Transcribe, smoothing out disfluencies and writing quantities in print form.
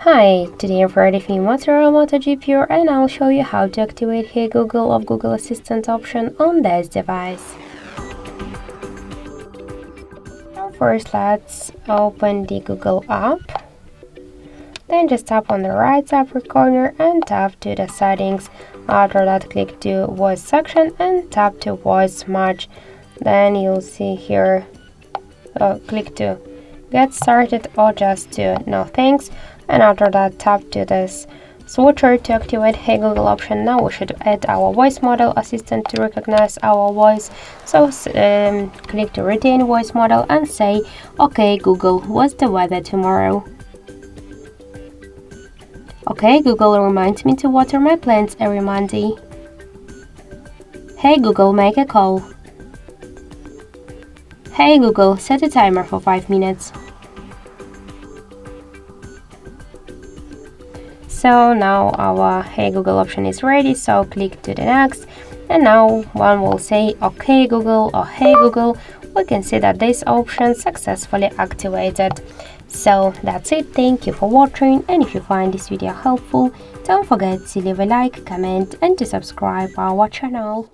Hi, today I'm reviewing Motorola Moto G Pure and I'll show you how to activate Hey Google of Google Assistant option on this device. First, let's open the Google app. Then just tap on the right upper corner and tap to the settings. After that, click to voice section and tap to voice match. Then you'll see here, click to get started or just to no thanks. And after that, tap to this switcher to activate Hey Google option. Now we should add our voice model assistant to recognize our voice. So click to retain voice model and say, "Okay Google, what's the weather tomorrow?" "Okay Google, remind me to water my plants every Monday." "Hey Google, make a call." "Hey Google, set a timer for 5 minutes." So now our Hey Google option is ready, so click to the next, and now one will say "Okay Google" or "Hey Google." We can see that this option successfully activated. So that's it. Thank you for watching, and if you find this video helpful, don't forget to leave a like, comment and to subscribe our channel.